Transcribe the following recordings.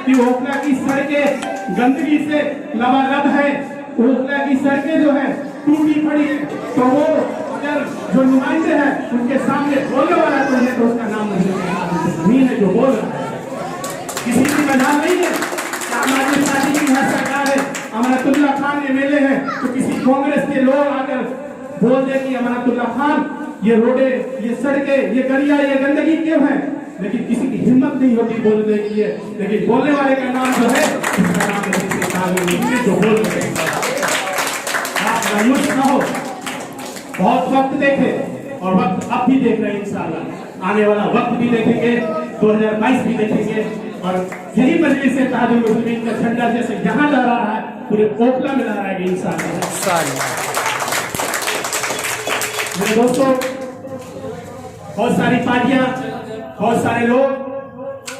कि ओखला की सड़कें गंदगी से लबालब है, ओखला की सड़कें जो है टूटी पड़ी है, तो वो अगर जो नुमाइंदे हैं उनके सामने बोलने वाला तो है तो उसका नाम नहीं है जो बोल रहा है। किसी की मजाल नहीं है कि आम आदमी पार्टी की है सरकार है, अमरतुल्ला खान एमएलए है, तो किसी कांग्रेस के लोग आकर बोल दे कि अमरतुल्ला खान ये रोडे, ये सड़कें, ये गलियां, ये गंदगी क्यों है, लेकिन किसी की हिम्मत नहीं होती बोलने के लिए। लेकिन बोलने वाले का नाम जो है उसका नाम है जो बोल रहे हैं। आप मायूस ना हो, बहुत वक्त देखे और वक्त अब भी देख रहे हैं, इंशाअल्लाह आने वाला वक्त भी देखेंगे, 2022 भी देखेंगे और यही मजलिस इत्तेहादुल मुस्लिमीन का झंडा जैसे यहाँ लहरा रहा है पूरे ओखला में लहराएगा इंशाअल्लाह। मेरे दोस्तों, बहुत सारी पार्टियां, बहुत सारे लोग,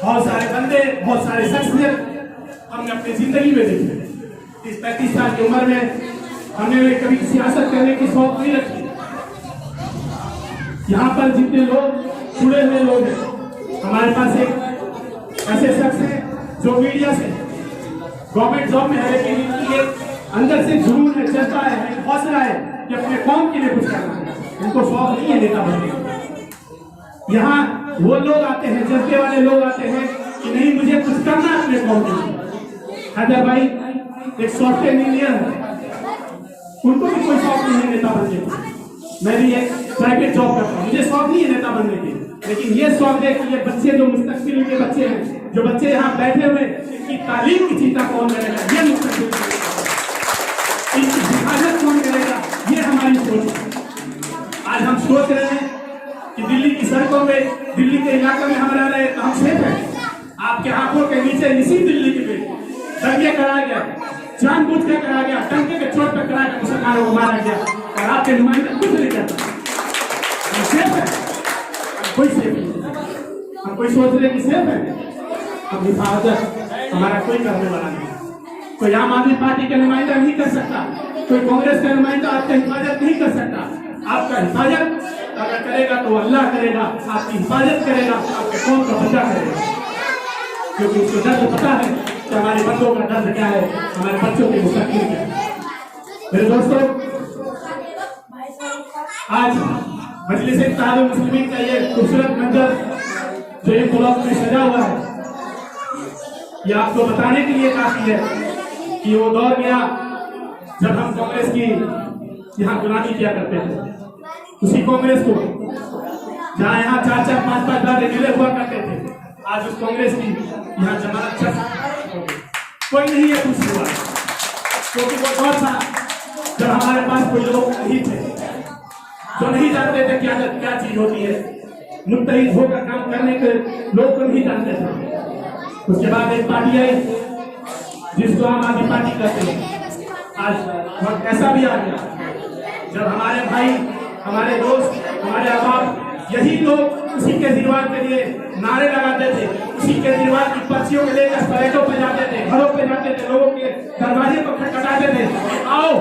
बहुत सारे बंदे, बहुत सारे शख्सियत हमने अपनी जिंदगी में देखे। इस 35 साल की उम्र में हमने कभी सियासत करने की शौक नहीं रखी। यहाँ पर जितने लोग जुड़े हुए लोग हैं, हमारे पास एक ऐसे शख्स हैं जो मीडिया से गवर्नमेंट जॉब में है, लेकिन इनकी एक अंदर से जुनून है, जज्बा है, हौसला है कि अपने कौम के लिए कुछ करना है। उनको शौक नहीं है नेता बनने का। यहाँ वो लोग आते हैं, जज्बे वाले लोग आते हैं कि नहीं मुझे कुछ करना है अपने कौम के लिए। हैदर भाई एक सॉफ्टवेयर इंजीनियर है, उनको भी कोई शौक नहीं है नेता बनने का। मैं भी एक प्राइवेट जॉब करता हूँ, मुझे शौक नहीं है नेता बनने की, लेकिन ये शौक है कि ये बच्चे जो मुस्तकबिल के बच्चे हैं, जो बच्चे यहाँ बैठे हुए, इनकी तालीम की चिंता कौन करेगा, ये मुस्तकबिल इनकी हिफाजत कौन करेगा, ये हमारी सोच है। आज हम सोच रहे हैं कि दिल्ली की सड़कों में, दिल्ली के इलाके में हम रह रहे हैं तो हम सेफ हैं। आपके आंखों के नीचे इसी दिल्ली के दंगे कराया गया, जानबूझ कर कराया गया, डंके के चोट पर कराया गया, मुसलमानों को मारा गया और आपके नुमाइंदे कुछ नहीं करता। हम सेफ है, कोई सेफ नहीं। हम कोई सोच रहे कि सेफ है, हम हिफाजत हमारा कोई करने वाला नहीं। कोई आम आदमी पार्टी का नुमाइंदा नहीं कर सकता, कोई कांग्रेस का नुमाइंदा आपका हिफाजत नहीं कर सकता। आपका हिफाजत अगर करेगा तो अल्लाह करेगा, आपकी हिफाजत करेगा, आपके कौम का बचा करेगा, क्योंकि उसको दर्द पता है कि हमारे बच्चों का दर्द क्या है, हमारे बच्चों के मुस्तकबिल क्या है। मेरे दोस्तों, आज मजलिस इत्तेहादुल मुस्लिमीन का ये खूबसूरत मंजर जो एक ब्लॉक में सजा हुआ है, ये आपको बताने के लिए काफी है कि वो दौर गया जब हम कांग्रेस की यहाँ गुलामी किया करते थे। उसी कांग्रेस को जहाँ यहाँ 4-4, 5-5 दादे मिले हुआ करते थे, आज उस कांग्रेस की यहाँ जमानत कोई नहीं है पूछने वाला, क्योंकि वो दौर था जब हमारे पास कोई लोग नहीं थे, जो नहीं जानते थे क्या चीज होती है, मुत्तहिद होकर काम करने के लोग को नहीं जानते थे। उसके बाद एक पार्टी आई जिसको आम आदमी पार्टी कहते हैं। आज वक्त ऐसा भी आ गया जब हमारे भाई, हमारे दोस्त, हमारे अहबाब, यही लोग उसी केजरीवाल के लिए नारे लगाते थे, उसी केजरीवाल की पर्चियों को लेकर परेडों पे जाते थे, घरों पे जाते थे, लोगों के दरवाजे पर खटखटाते थे, आओ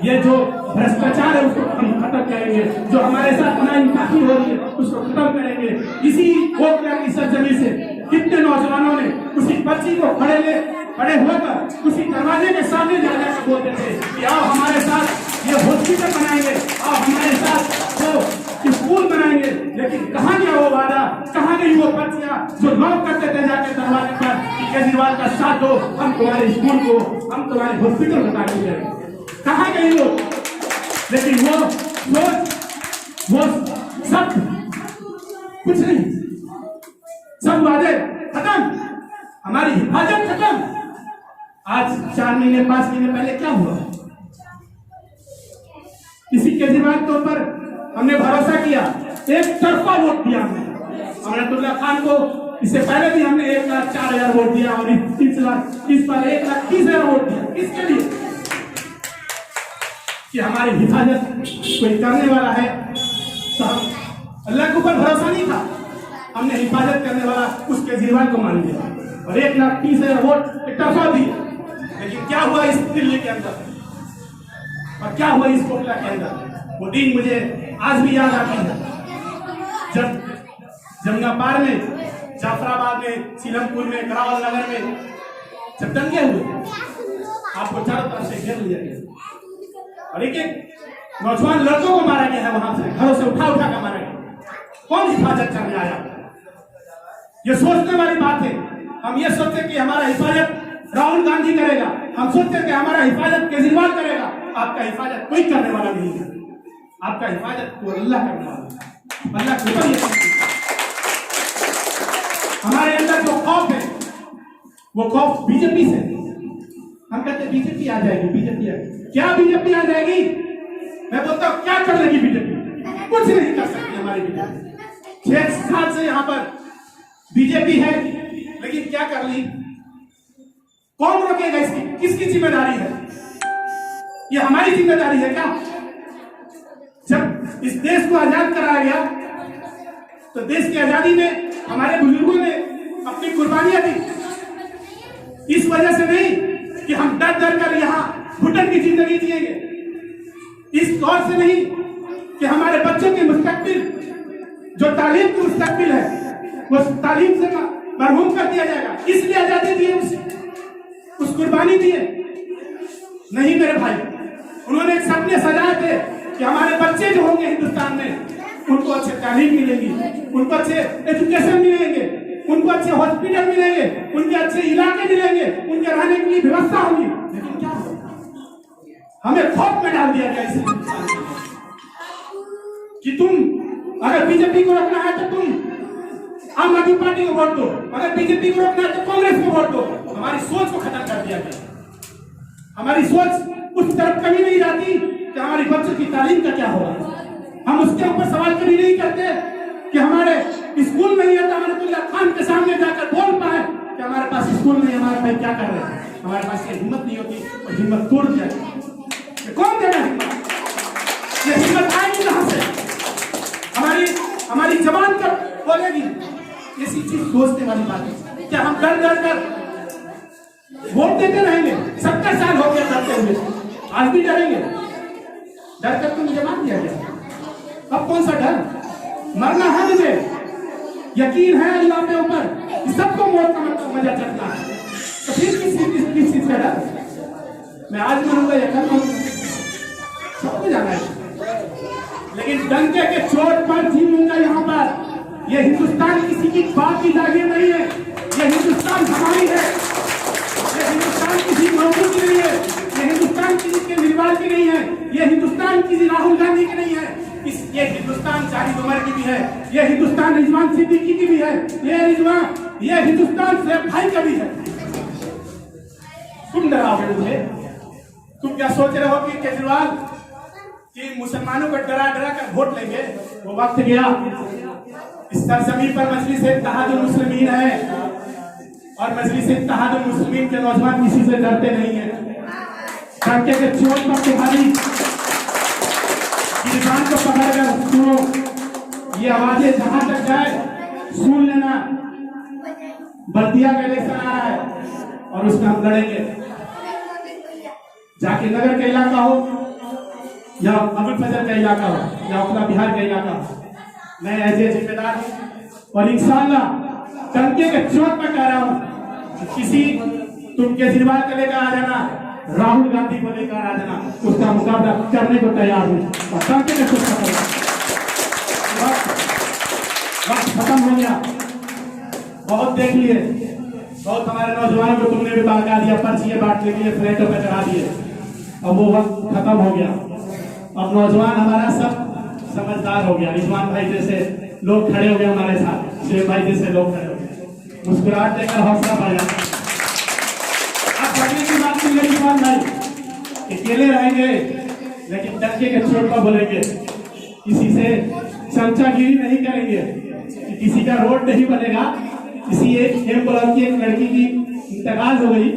ये जो भ्रष्टाचार है उसको हम खत्म करेंगे, जो हमारे साथ नाइंसाफी हो रही है उसको खत्म करेंगे। इसी ओखला की सरजमी से कितने नौजवानों ने उसी पर्ची को खड़े होकर उसी दरवाजे के सामने जाकर बोलते थे कि आओ हमारे साथ ये हॉस्पिटल बनाएंगे, आओ हमारे साथ वो स्कूल बनाएंगे। लेकिन कहाँ गया वो वादा, कहाँ गई वो पर्चियां जो लोग करते थे जाके दरवाजे पर कि केजरीवाल का साथ दो, हम तुम्हारे स्कूल को, हम तुम्हारे हॉस्पिटल बना के देंगे। कहाँ गई वो? लेकिन वो सब कुछ नहीं, सब वादे खत्म, हमारी हिफाजत खत्म। आज 4 महीने 5 महीने पहले क्या हुआ? इसी केजरीवाल के ऊपर हमने भरोसा किया, एक तरफा वोट दिया हमने अमरतुल्ला खान को। इससे पहले भी हमने 1,04,000 वोट दिया और इस बार 1,30,000 वोट दिया। किसके लिए? कि हमारी हिफाजत कोई करने वाला है, तो हम अल्लाह के ऊपर भरोसा नहीं था, हमने हिफाजत करने वाला उस केजरीवाल को मान लिया और 1,30,000 वोट एक तरफा दिया। लेकिन क्या हुआ इस दिल्ली के अंदर और क्या हुआ इस कोटला के अंदर, वो दिन मुझे आज भी याद आती है जब जमुना पार में जाफराबाद में, सीलमपुर में, करावल नगर में जब दंगे हुए आपको चारों तरफ से घेर लिया गया और एक नौजवान लड़कों को मारा गया है, वहां से घरों से उठा उठा कर मारा गया। कौन हिफाजत करने आया? ये सोचने वाली बात है। हम ये सोचते कि हमारा हिफाजत राहुल गांधी करेगा, हम सोचते कि हमारा हिफाजत केजरीवाल करेगा। आपका हिफाजत कोई करने वाला नहीं है, आपका हिफाजत को अल्लाह करने वाला है। अल्लाह के ऊपर ये हमारे अंदर जो खौफ है वो खौफ बीजेपी से। हम कहते हैं बीजेपी आ जाएगी, बीजेपी आ जाएगी। क्या बीजेपी आ जाएगी? मैं बोलता हूँ क्या कर लेगी बीजेपी? कुछ नहीं कर सकती हमारी बीजेपी। 6 साल से यहाँ पर बीजेपी है, लेकिन क्या कर ली? कौन रोकेगा इसकी? किसकी जिम्मेदारी है? ये हमारी जिम्मेदारी है क्या? जब इस देश को आजाद कराया गया तो देश की आजादी में हमारे बुजुर्गों ने अपनी कुर्बानियां दी। इस वजह से नहीं कि हम डर डर कर यहाँ घुटन की जिंदगी जिएंगे, इस दौर से नहीं कि हमारे बच्चों की मुस्तकबिल, जो तालीम की मुस्तकबिल है, वो तालीम से मरहूम कर दिया जाएगा, इसलिए आजादी दिए, उस कुर्बानी दिए। नहीं मेरे भाई, उन्होंने एक सपने सजाए थे कि हमारे बच्चे जो होंगे हिंदुस्तान में, उनको अच्छे तालीम मिलेगी, उनको अच्छे एजुकेशन मिलेंगे, उनको अच्छे हॉस्पिटल मिलेंगे, उनके अच्छे इलाके मिलेंगे, उनके रहने के लिए व्यवस्था होगी। लेकिन क्या होगा? हमें खौफ में डाल दिया गया इस कि तुम अगर बीजेपी को रखना है तो तुम आम आदमी पार्टी को वोट दो, अगर बीजेपी को रखना है तो कांग्रेस को वोट दो। हमारी सोच को खत्म कर दिया गया। हमारी सोच उस तरफ कभी नहीं जाती कि हमारी बच्चों की तालीम का क्या होगा। हम उसके ऊपर सवाल कभी नहीं करते कि हमारे स्कूल नहीं है तो हमारे कुल्ला खान के सामने जाकर बोल पाए कि हमारे पास स्कूल नहीं, हमारे भाई क्या कर रहे हैं। हमारे पास ये हिम्मत नहीं होती और हिम्मत तोड़ जाए। कौन देगा हिम्मत? ये हिम्मत आएगी कहां से? हमारी जबान कब बोलेगी? ऐसी चीज सोचने वाली बात है। क्या हम डर डर कर वोट देते रहेंगे? 70 साल हो गया डरते हुए, आज भी डरेंगे? डर कर तो मुझे मार दिया गया, अब कौन सा डर? मरना है मुझे, यकीन है अल्लाह के ऊपर, सबको मौत का मजा चलता है, तो फिर किस चीज का डर? मैं आज मरूंगा या कल मरूंगा, सबको जाना है। लेकिन डंके के चोट पर जीऊंगा यहाँ पर। यह हिंदुस्तान किसी की बात की जागीर नहीं है, यह हिंदुस्तान हमारी है, यह हिंदुस्तान किसी मौजूद की नहीं है, यह हिंदुस्तान किसी केजरीवाल की नहीं है, यह हिंदुस्तान किसी राहुल गांधी की नहीं है। ये हिंदुस्तान जाहिद उमर की भी है, यह हिंदुस्तान रिजवान सिद्दीकी की भी है, यह हिंदुस्तान से भाई का भी है। तुम डराओगे मुझे? तुम क्या सोच रहे हो कि केजरीवाल कि मुसलमानों को डरा डरा कर वोट लेंगे? वो वक्त गया। इस सरजमीन पर मजलिस इत्तेहादुल मुस्लिमीन है और मजलिस इत्तेहादुल मुस्लिमीन के नौजवान किसी से डरते नहीं है। डंके के चोट पर तुम्हारी गिरबान को पकड़कर सुनो, ये आवाजें जहां तक जाए सुन लेना। बल्दिया का इलेक्शन आ रहा है और उसमें हम लड़ेंगे। जाके नगर का इलाका हो या अबुल फजल का इलाका हो या अपना बिहार का इलाका हो, मैं ऐसे जिम्मेदार हूं और इंशाअल्लाह डंके के चोट पर कह रहा हूं, किसी तुम केजरीवाल को लेकर आ जाना, राहुल गांधी को लेकर आ जाना, उसका मुकाबला करने को तैयार हूं और डंके के चोट पर। वक्त खत्म हो गया, बहुत देख लिए, बहुत हमारे नौजवानों को तुमने भी बहका दिया, पर्चियां बांटने के लिए फ्लैटों पर चढ़ा दिए। अब वो वक्त खत्म हो गया। अब नौजवान हमारा सब समझदार हो गया। रिजवान भाई जैसे लोग खड़े हो गए हमारे साथ, शेख भाई जैसे लोग खड़े हो गए, मुस्कुराहट देकर हौसला बढ़ जाता। अब पढ़ने की बात नहीं लगी बात नहीं, अकेले रहेंगे लेकिन डंके के चोट पर बोलेंगे, किसी से चमचागिरी नहीं करेंगे, किसी का रोड नहीं बनेगा। किसी एक ब्लॉक की एक लड़की की इंतकाल हो गई,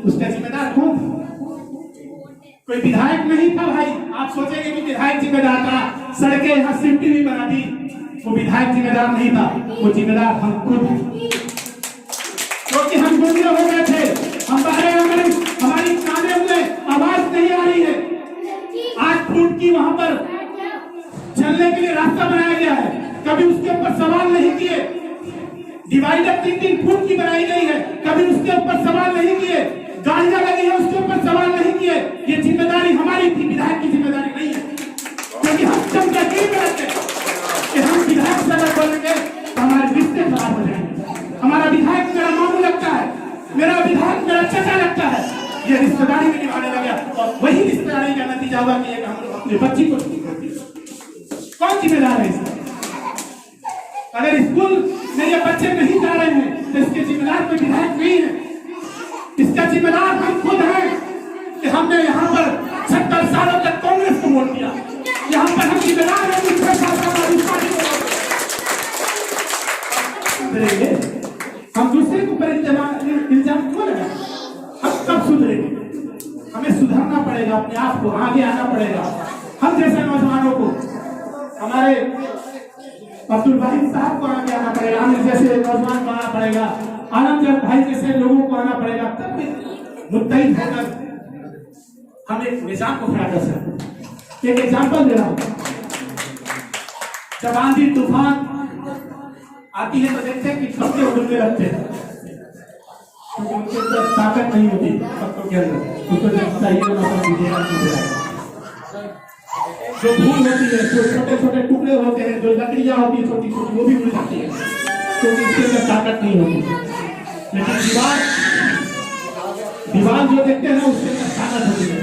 उसका जिम्मेदार कौन था? कोई विधायक नहीं था भाई। आप सोचेंगे कि विधायक जिम्मेदार था, सड़कें यहाँ सिमटी भी बना दी, वो विधायक जिम्मेदार नहीं था, वो जिम्मेदार हम खुद हैं। क्योंकि हम गुंगे हो गए थे, हम बाहर हमारी काने में आवाज नहीं आ रही है। 8 फुट की वहां पर चलने के लिए रास्ता बनाया गया है, कभी उसके ऊपर सवाल नहीं किए। डिवाइडर 3-3 फुट की बनाई गई है, कभी उसके ऊपर सवाल नहीं किए। गाड़ियां लगी है, उसके ऊपर सवाल नहीं किए। ये जिम्मेदारी हमारी थी, विधायक की जिम्मेदारी नहीं है, क्योंकि हम जब यकीन करते हैं कि हम विधायक से अगर बोलेंगे तो हमारे रिश्ते खराब हो जाएंगे। हमारा विधायक मेरा मामू लगता है, मेरा विधायक मेरा चाचा लगता है, ये रिश्तेदारी में निभाने लगा और वही रिश्तेदारी का नतीजा हुआ कि हम अपने बच्ची को कौन जिम्मेदार है इसका? अगर स्कूल में ये बच्चे नहीं जा रहे हैं तो इसके जिम्मेदार कोई विधायक नहीं है, इसका जिम्मेदार हम खुद हैं कि हमने यहाँ पर 70 सालों तक कांग्रेस को वोट दिया। यहाँ पर हम जिम्मेदार हैं, हम दूसरे के ऊपर इल्जाम क्यों लगाएं? हम कब सुधरेंगे? हमें सुधरना पड़ेगा, अपने आप को आगे आना पड़ेगा। हम जैसे नौजवानों को, हमारे अब्दुल वाहिद साहब को आगे आना पड़ेगा, हमें जैसे नौजवान को आना पड़ेगा, आनंद भाई जैसे लोगों को आना पड़ेगा, तब मुत्तहिद होकर हम एक निजाम को खड़ा कर सकते। एक एग्जाम्पल दे रहा हूं, जब आंधी तूफान आती है तो देखते हैं कि पत्ते उड़ने लगते हैं, क्योंकि उनके अंदर ताकत नहीं होती पत्तों के अंदर, उनको जब चाहिए जो धूल होती है, जो छोटे छोटे टुकड़े होते हैं, जो लकड़ियां होती है छोटी छोटी, वो भी उड़ जाती है क्योंकि इसके अंदर ताकत नहीं होती। लेकिन दीवार जो देखते हैं ना, उसके अंदर ताकत होती है।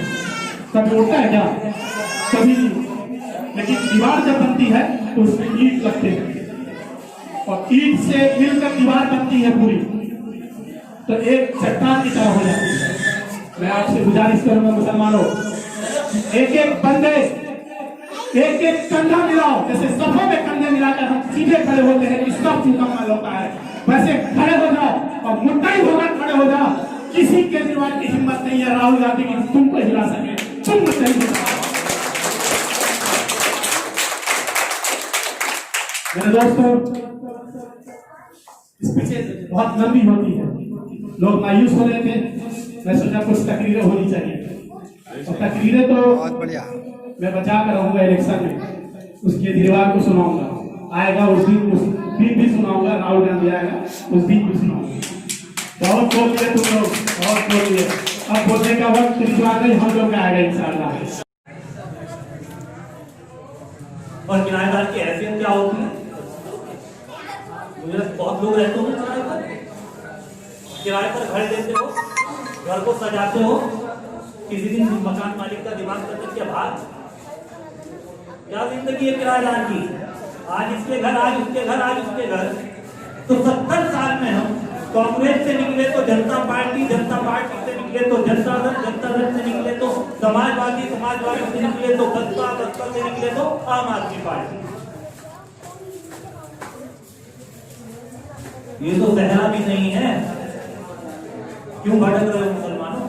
कभी उड़ता है क्या? कभी नहीं। लेकिन दीवार जब बनती है तो उसमें ईंट लगते हैं और ईंट से मिलकर दीवार बनती है पूरी, तो एक चट्टान की तरह हो जाती है। मैं आपसे गुजारिश करूंगा मुसलमानों, एक एक बंदे, एक एक कंधा मिलाओ, जैसे सफों में कंधे मिलाकर हम सीधे खड़े होते हैं कि सब मुकम्मल होता है, वैसे खड़े हो जाओ और मुद्दाई होकर खड़े हो जाओ। किसी केजरीवाल की हिम्मत नहीं है राहुल गांधी की तुमको हिला सके, तुम मुद्दाई हो जाओ। मेरे दोस्तों, इस पीछे बहुत लंबी होती है, लोग मायूस हो रहे थे, मैं सोचा कुछ तकरीरें होनी चाहिए, और तकरीरें तो बहुत बढ़िया मैं बचा कर रहूंगा इलेक्शन में, उसके दीवार को सुनाऊंगा, आएगा उस दिन भी सुनाऊंगा, राहुल गांधी आएगा उस दिन भी सुनाऊंगा। बहुत बोल दिए तुम लोग, बहुत बोल दिए, अब बोलने का वक्त रिश्वास नहीं, हम लोग का आएगा इंशाअल्लाह। और किराएदार की हैसियत क्या होती है? मुझे बहुत लोग रहते हो किराए पर घर देते हो, घर को सजाते हो, किसी दिन मकान मालिक का दिमाग करते क्या भाग, क्या जिंदगी है किराएदार की, आज इसके घर, आज उसके घर, आज उसके घर। तो 70 साल में हम कांग्रेस से निकले तो जनता पार्टी, जनता पार्टी से निकले तो जनता दल, जनता दल से निकले तो समाजवादी, समाजवादी से निकले तो बसपा, बसपा से निकले तो आम आदमी पार्टी। ये तो सहरा भी नहीं है, क्यों भटक रहे हो मुसलमानों?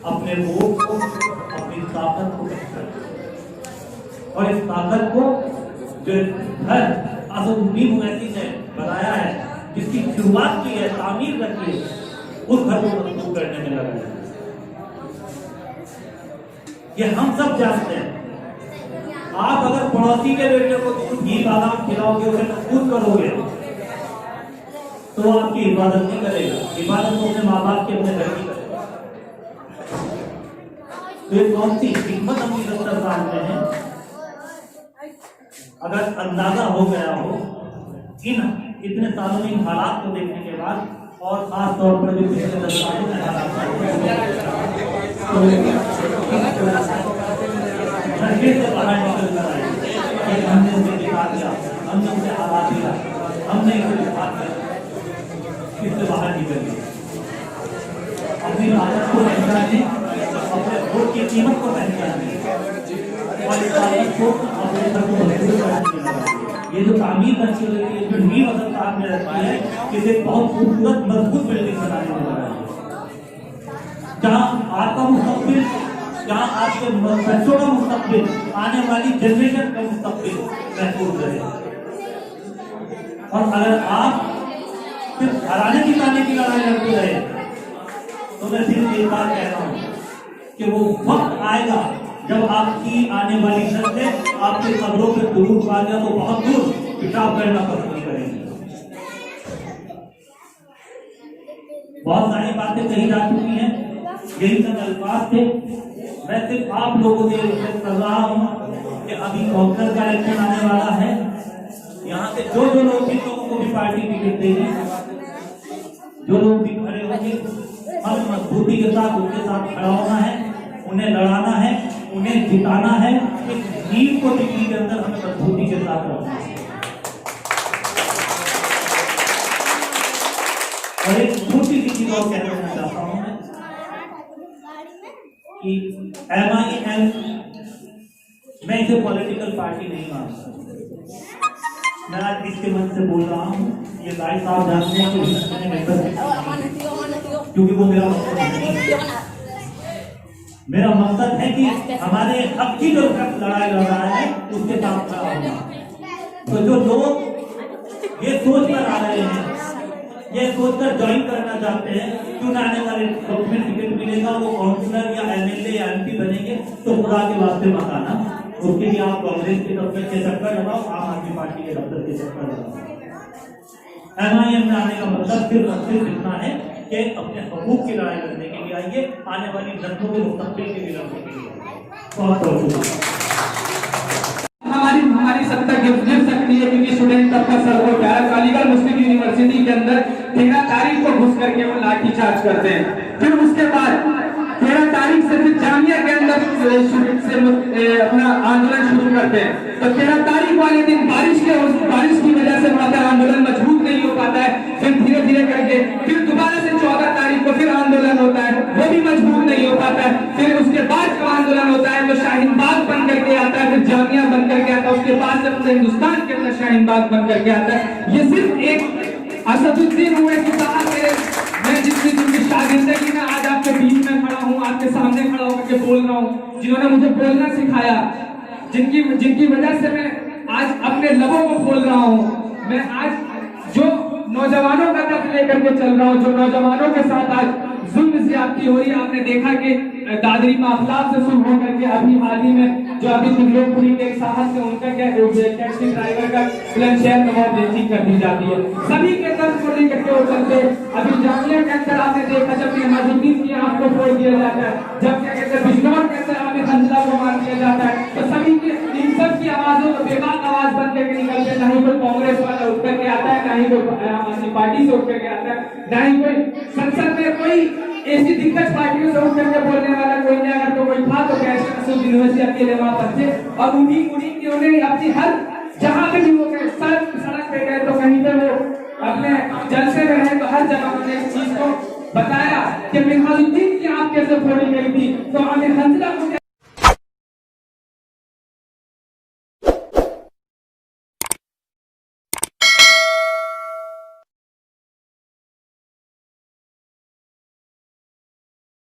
अपने वोट को, अपनी ताकत को, और इस ताकत को जो घर असदुद्दीन ओवैसी ने बनाया है, जिसकी शुरुआत की है, तामीर रखी है, उस घर को मजबूत करने में लगा है। ये हम सब जानते हैं। आप अगर पड़ोसी के बेटे को दूध घी बादाम खिलाओगे, उसे मजबूत करोगे, तो आपकी हिफाजत नहीं करेगा, हिफाजत तो अपने माँ बाप के, अपने घर की करेगा। तो ये कौन सी हिकमत अपनी 70 साल में है? अगर अंदाजा हो गया हो इन इतने सालों में इन हालात को देखने के बाद, और खास तौर पर जो पिछले 10 सालों में हालात से बाहर निकल कर आए, हमने उसे दिखा दिया, हमने उसे आवा दिया, हमने इसे दिखा दिया, इससे बाहर निकल गए, अपनी ताकत को पहचाने, अपने वोट की कीमत को पहचाने, और इस ताकत को अपने घर को मजबूत करने के लिए ये जो तामीर बची हुई है, जो नींव असल काम में रहती है, इसे बहुत खूबसूरत मजबूत बिल्डिंग बनाने में लगा है, जहाँ आपका मुस्तकबिल, जहाँ आपके बच्चों का मुस्तकबिल, आने वाली जनरेशन का मुस्तकबिल महफूज रहे। और अगर आप सिर्फ हराने जिताने की लड़ाई लड़ते रहे, तो मैं सिर्फ एक बात कह रहा हूँ कि वो वक्त आएगा जब आपकी आने वाली नस्लें आपकी कब्रों पे दुरूद मांगे तो बहुत दूर पेशाब करना पसंद नहीं करेंगे। बहुत सारी बातें कही जा चुकी हैं, यही सब अल्फाज थे। मैं सिर्फ आप लोगों से रिक्वेस्ट कर रहा हूँ कि अभी कांग्रेस का इलेक्शन आने वाला है, यहाँ से जो जो लोग जिन लोगों को भी पार्टी टिकट देंगे, जो लोग भी खड़े होंगे, हम मजबूती के साथ उनके साथ खड़ा होना है, उन्हें लड़ाना है, उन्हें जिताना है। इस नींव को दिल्ली के अंदर हमें मजबूती के साथ रखना है। और एक छोटी सी चीज और कहना चाहता हूं मैं कि MIM मैं इसे पॉलिटिकल पार्टी नहीं मानता। मैं आज इसके मन से बोल रहा हूँ, ये भाई साहब जानते हैं क्योंकि वो मेरा मकसद है। मेरा मकसद है कि हमारे हक की जो लड़ाई लड़ रहा है उसके साथ खड़ा होना। तो जो लोग ये सोच कर आ रहे हैं, ये सोचकर ज्वाइन करना चाहते हैं क्यों ना आने वाले वक्त में टिकट मिलेगा, वो काउंसिलर या MLA या MP बनेंगे, तो खुदा के वास्ते मत आना। उसके लिए आप कांग्रेस के दफ्तर के चक्कर लगाओ, आम आदमी पार्टी के दफ्तर के चक्कर लगाओ। MIM में आने का मतलब सिर्फ इतना है कि अपने हकूक की लड़ाई लड़ने के लिए आइए, आने वाली नस्लों के मुस्तकबिल के लिए लड़ने के लिए। बहुत बहुत हमारी सत्ता गिर सकती है क्योंकि स्टूडेंट सबका सर्वोट है। अलीगढ़ मुस्लिम यूनिवर्सिटी के अंदर 13 तारीख को घुस करके वो लाठीचार्ज करते हैं। फिर उसके बाद 13 तारीख से फिर जामिया के अंदर अपना आंदोलन शुरू करते हैं। तो 13 तारीख वाले दिन बारिश की वजह से वहां पर आंदोलन मजबूत नहीं हो पाता है। फिर धीरे धीरे करके फिर दोबारा से 14 तारीख को फिर आंदोलन होता है, वो भी मजबूत नहीं हो पाता है। फिर उसके बाद जो आंदोलन होता है वो शाहीन बाग बन करके आता है, फिर जामिया बन करके आता है, उसके बाद से पूरे हिंदुस्तान के अंदर शाहीन बाग बन करके आता है। ये सिर्फ एक असदुद्दीन हुए कि मैं जिनकी शागिर्दगी में आज आपके बीच में खड़ा हूँ, आपके सामने खड़ा होकर के बोल रहा हूँ, जिन्होंने मुझे बोलना सिखाया, जिनकी वजह से मैं आज अपने लबों को खोल रहा हूँ। मैं आज जो नौजवानों का दर्द लेकर के चल रहा हूँ, जो नौजवानों के साथ आज जुल्म ज्यादती हो रही है। आपने देखा कि दादरी माफलात से शुरू होकर के अभी हाल ही में जो अभी तुगलोकपुरी के एक साहब से उनका क्या टैक्सी ड्राइवर का बुलंदशहर में बहुत बेइज्जती कर दी जाती है। सभी के दर्द को लेकर के वो चलते। अभी जामिया के अंदर आपने देखा जब नवाजुद्दीन की आंख को फोड़ दिया जाता है, जब क्या कहते हैं बिजनौर के अंदर हमें हंसला को मार दिया जाता है, तो सभी के इन सब की आवाजों को बेबाक आवाज बन करके निकलते हैं। ना ही कोई कांग्रेस वाला उठ करके आता है, ना ही कोई आम आदमी पार्टी से उठ करके आता है, ना ही कोई संसद में कोई ऐसी दिग्गज पार्टियों से उठ करके बोलने वाला कोई नहीं। अगर तो कोई था तो कैसे यूनिवर्सिटी अकेले वहां पर थे और उन्हीं की उन्हें अपनी हर जहां पे भी वो गए, सड़क पे गए तो कहीं पे वो अपने जलसे में रहे, तो हर जगह उन्होंने इस चीज को बताया कि मिन्हाजुद्दीन की आंख कैसे फोड़ी गई थी, तो हमें हंसला